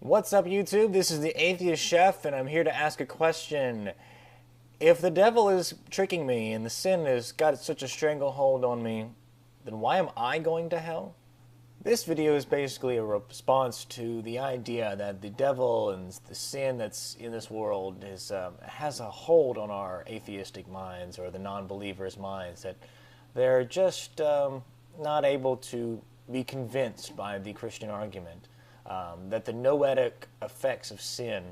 What's up, YouTube? This is the Atheist Chef, and I'm here to ask a question. If the devil is tricking me and the sin has got such a stranglehold on me, then why am I going to hell? This video is basically a response to the idea that the devil and the sin that's in this world has a hold on our atheistic minds or the non-believers' minds, that they're just not able to be convinced by the Christian argument. That the noetic effects of sin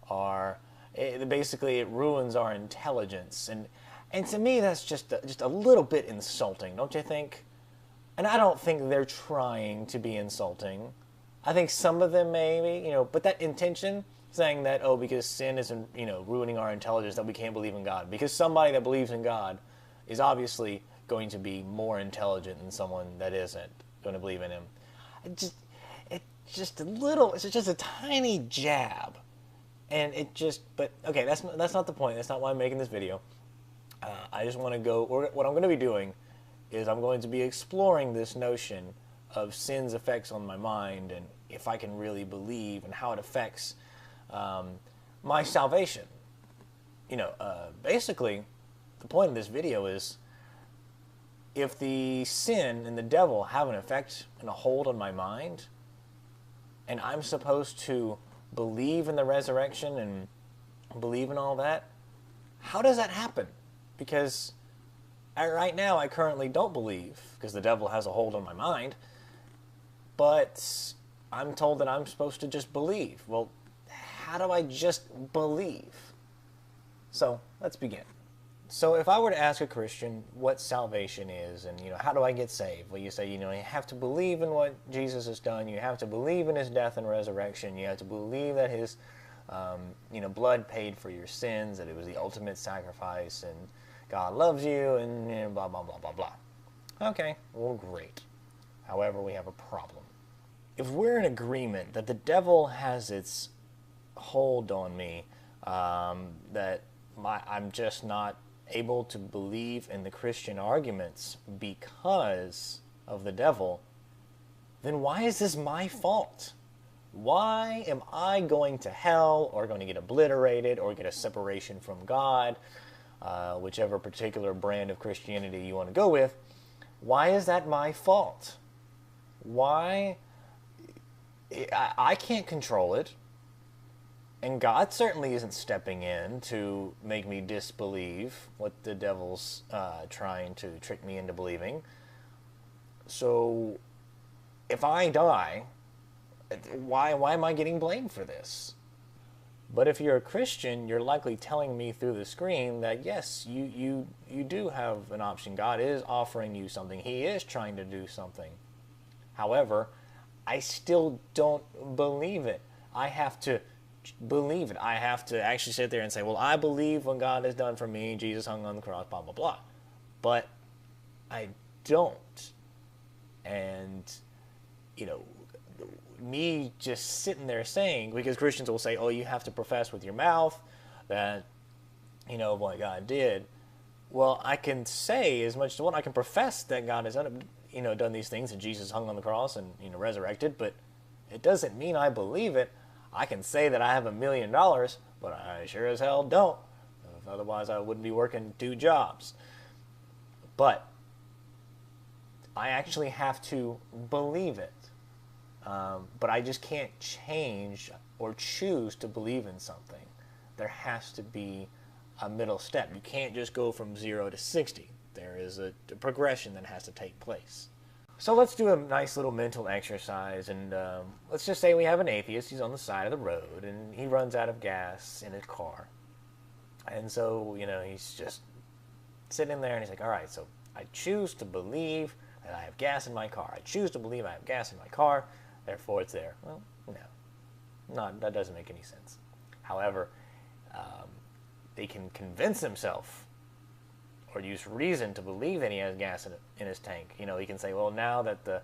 are basically it ruins our intelligence, and to me that's just a little bit insulting, don't you think? And I don't think they're trying to be insulting. I think some of them maybe, but that intention, saying that, oh, because sin isn't, ruining our intelligence, that we can't believe in God, because somebody that believes in God is obviously going to be more intelligent than someone that isn't going to believe in him. It's just a little, it's just a tiny jab. And but okay, that's not the point. That's not why I'm making this video. I just want to go, what I'm going to be doing is I'm going to be exploring this notion of sin's effects on my mind, and if I can really believe, and how it affects my salvation. Basically, the point of this video is, if the sin and the devil have an effect and a hold on my mind, and I'm supposed to believe in the resurrection and believe in all that, how does that happen? Because right now I currently don't believe, because the devil has a hold on my mind, but I'm told that I'm supposed to just believe. Well, how do I just believe? So let's begin. So if I were to ask a Christian what salvation is, and how do I get saved? Well, you say, you have to believe in what Jesus has done. You have to believe in his death and resurrection. You have to believe that his blood paid for your sins, that it was the ultimate sacrifice, and God loves you, and blah, blah, blah, blah, blah. Okay, well, great. However, we have a problem. If we're in agreement that the devil has its hold on me, that I'm just not able to believe in the Christian arguments because of the devil, then why is this my fault? Why am I going to hell, or going to get obliterated, or get a separation from God, whichever particular brand of Christianity you want to go with? Why is that my fault? Why? I can't control it. And God certainly isn't stepping in to make me disbelieve what the devil's trying to trick me into believing. So, if I die, why am I getting blamed for this? But if you're a Christian, you're likely telling me through the screen that yes, you do have an option. God is offering you something. He is trying to do something. However, I still don't believe it. I have to believe it. I have to actually sit there and say, well, I believe what God has done for me. Jesus hung on the cross, blah, blah, blah. But I don't. And, me just sitting there saying, because Christians will say, oh, you have to profess with your mouth that, what God did. Well, I can say as much as what I can profess that God has done, done these things, and Jesus hung on the cross and, resurrected, but it doesn't mean I believe it. I can say that I have $1 million, but I sure as hell don't. Otherwise, I wouldn't be working 2 jobs. But I actually have to believe it. But I just can't change or choose to believe in something. There has to be a middle step. You can't just go from 0 to 60. There is a progression that has to take place. So let's do a nice little mental exercise, and let's just say we have an atheist. He's on the side of the road, and he runs out of gas in his car. And so, he's just sitting there, and he's like, all right, so I choose to believe that I have gas in my car. I choose to believe I have gas in my car, therefore it's there. Well, no, that doesn't make any sense. However, they can convince himself or use reason to believe that he has gas in his tank. He can say, well, now that the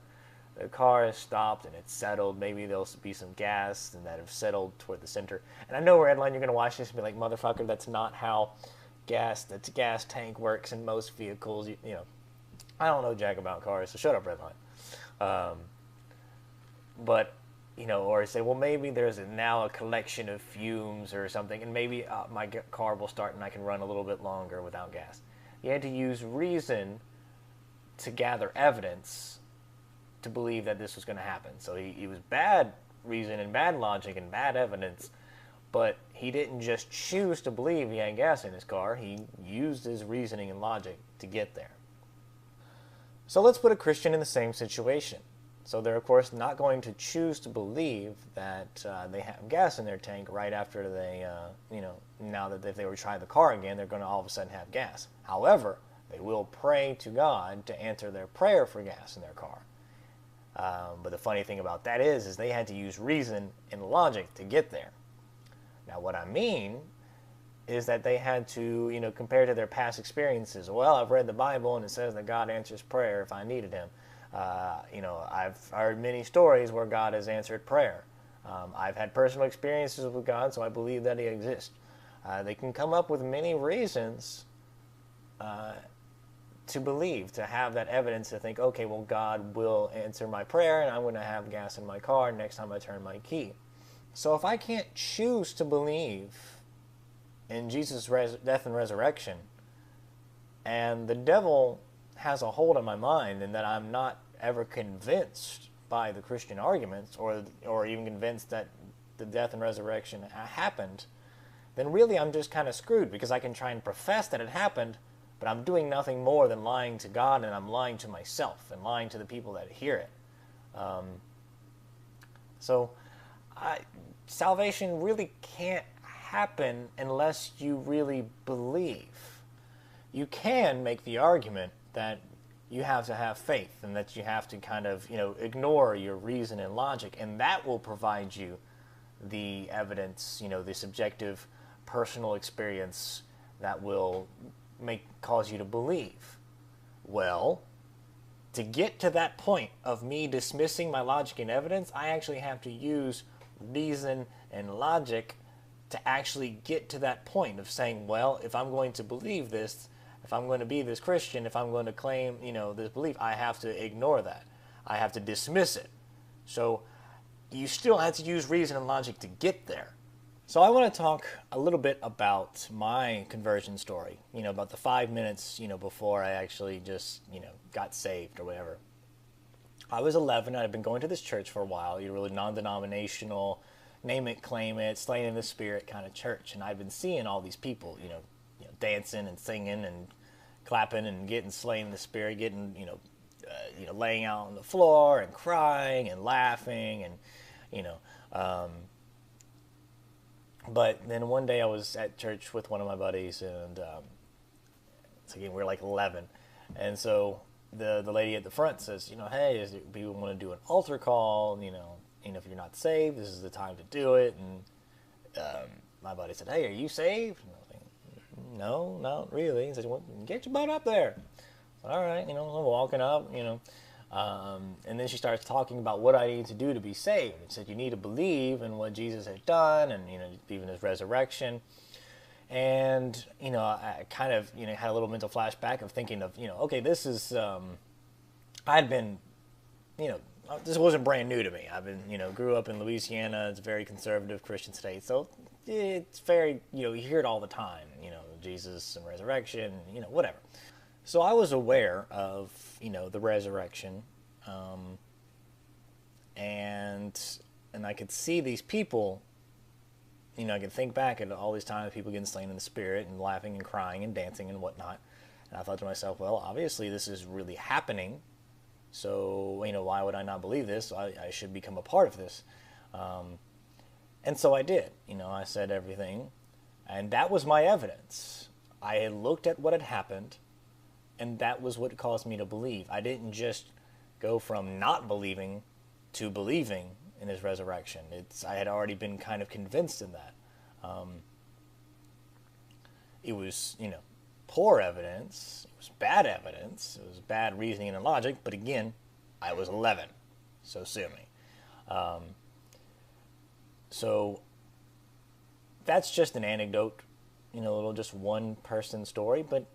car has stopped and it's settled, maybe there'll be some gas and that have settled toward the center. And I know, Redline, you're going to watch this and be like, motherfucker, that's not how the gas tank works in most vehicles. I don't know jack about cars, so shut up, Redline. But or say, well, maybe there's now a collection of fumes or something, and maybe my car will start and I can run a little bit longer without gas. He had to use reason to gather evidence to believe that this was going to happen. So he was bad reason and bad logic and bad evidence, but he didn't just choose to believe he had gas in his car. He used his reasoning and logic to get there. So let's put a Christian in the same situation. So they're, of course, not going to choose to believe that they have gas in their tank right after they, now that if they were to try the car again, they're going to all of a sudden have gas. However, they will pray to God to answer their prayer for gas in their car. But the funny thing about that is they had to use reason and logic to get there. Now, what I mean is that they had to, compare to their past experiences. Well, I've read the Bible, and it says that God answers prayer if I needed him. I've heard many stories where God has answered prayer. I've had personal experiences with God, so I believe that he exists. They can come up with many reasons to believe, to have that evidence to think, okay, well, God will answer my prayer, and I'm going to have gas in my car next time I turn my key. So if I can't choose to believe in Jesus' death and resurrection, and the devil has a hold on my mind, and that I'm not ever convinced by the Christian arguments, or even convinced that the death and resurrection happened, then really I'm just kind of screwed, because I can try and profess that it happened, but I'm doing nothing more than lying to God, and I'm lying to myself and lying to the people that hear it. Salvation really can't happen unless you really believe. You can make the argument that you have to have faith, and that you have to kind of, ignore your reason and logic, and that will provide you the evidence, the subjective personal experience that will cause you to believe. Well, to get to that point of me dismissing my logic and evidence, I actually have to use reason and logic to actually get to that point of saying, well, if I'm going to believe this, if I'm going to be this Christian, if I'm going to claim, this belief, I have to ignore that. I have to dismiss it. So you still have to use reason and logic to get there. So I want to talk a little bit about my conversion story, about the 5 minutes, before I actually just, got saved or whatever. I was 11. I had been going to this church for a while, really non-denominational, name it, claim it, slain in the spirit kind of church. And I'd been seeing all these people, dancing and singing and clapping and getting slain in the spirit, getting, laying out on the floor and crying and laughing and, but then one day I was at church with one of my buddies, and again, we were like 11. And so the lady at the front says, hey, do you want to do an altar call? If you're not saved, this is the time to do it. And my buddy said, hey, are you saved? And I was like, no, not really. He said, well, get your butt up there. All right, I'm walking up, and then she starts talking about what I need to do to be saved. She said, you need to believe in what Jesus had done, and, believe in his resurrection. And, I kind of, had a little mental flashback of thinking of, okay, this is, I had been, this wasn't brand new to me. I've been, grew up in Louisiana. It's a very conservative Christian state. So it's very, you hear it all the time, Jesus and resurrection, whatever. So I was aware of, the resurrection, and I could see these people, I could think back at all these times people getting slain in the spirit and laughing and crying and dancing and whatnot. And I thought to myself, well, obviously this is really happening. So, why would I not believe this? I should become a part of this. And so I did. I said everything. And that was my evidence. I had looked at what had happened, and that was what caused me to believe. I didn't just go from not believing to believing in his resurrection. I had already been kind of convinced in that. It was, poor evidence. It was bad evidence. It was bad reasoning and logic. But again, I was 11, so sue me. So that's just an anecdote, a little just one person's story. But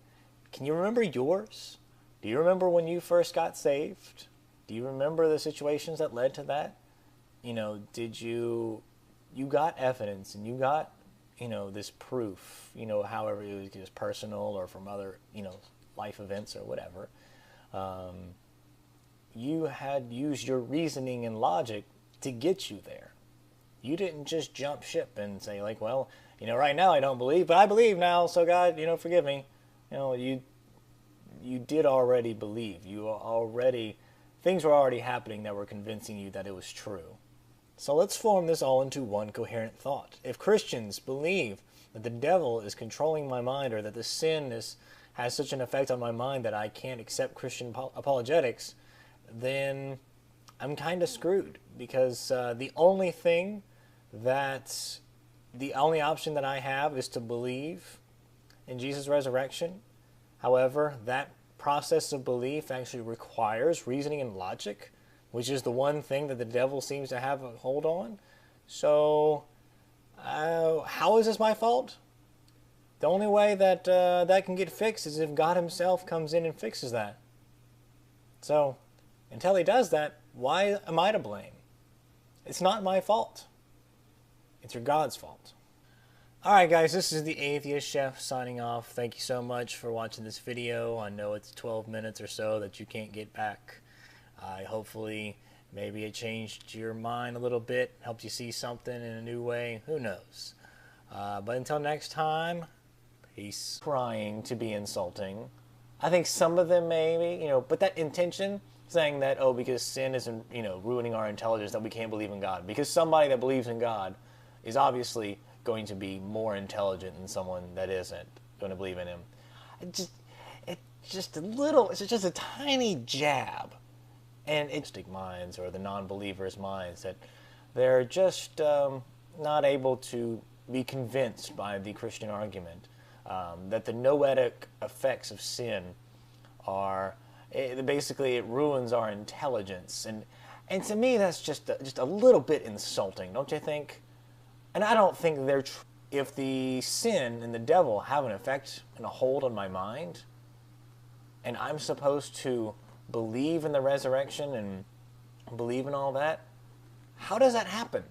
can you remember yours? Do you remember when you first got saved? Do you remember the situations that led to that? did you got evidence and you got, this proof, however it was personal or from other, life events or whatever. You had used your reasoning and logic to get you there. You didn't just jump ship and say like, well, right now I don't believe, but I believe now, so God, forgive me. You did already believe. Things were already happening that were convincing you that it was true. So let's form this all into one coherent thought. If Christians believe that the devil is controlling my mind, or that the sin has such an effect on my mind that I can't accept Christian apologetics, then I'm kind of screwed, because the only option that I have is to believe in Jesus' resurrection. However, that process of belief actually requires reasoning and logic, which is the one thing that the devil seems to have a hold on. So, how is this my fault? The only way that that can get fixed is if God himself comes in and fixes that. So, until he does that, why am I to blame? It's not my fault. It's your God's fault. Alright guys, this is the Atheist Chef signing off. Thank you so much for watching this video. I know it's 12 minutes or so that you can't get back. Hopefully, maybe it changed your mind a little bit, helped you see something in a new way. Who knows? But until next time, peace. Trying to be insulting. I think some of them maybe, but that intention, saying that, oh, because sin isn't, ruining our intelligence, that we can't believe in God. Because somebody that believes in God is obviously going to be more intelligent than someone that isn't going to believe in him. It's just a tiny jab. And it's minds, or the non-believers' minds, that they're just not able to be convinced by the Christian argument. That the noetic effects of sin are, basically it ruins our intelligence. And to me, that's just a little bit insulting, don't you think? And I don't think they're true. If the sin and the devil have an effect and a hold on my mind, and I'm supposed to believe in the resurrection and believe in all that, how does that happen?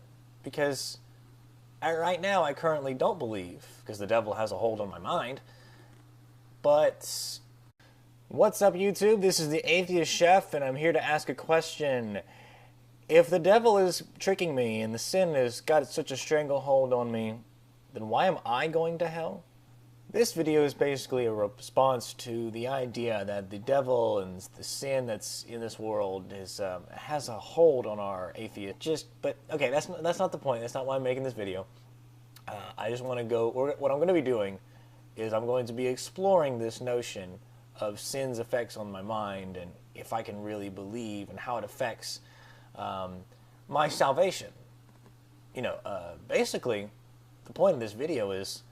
Because right now I currently don't believe, because the devil has a hold on my mind. But what's up, YouTube? This is the Atheist Chef, and I'm here to ask a question. If the devil is tricking me and the sin has got such a stranglehold on me, then why am I going to hell? This video is basically a response to the idea that the devil and the sin that's in this world has a hold on our atheist. But okay, that's not the point. That's not why I'm making this video. I just want to go. What I'm going to be doing is I'm going to be exploring this notion of sin's effects on my mind, and if I can really believe, and how it affects my salvation. Basically, the point of this video is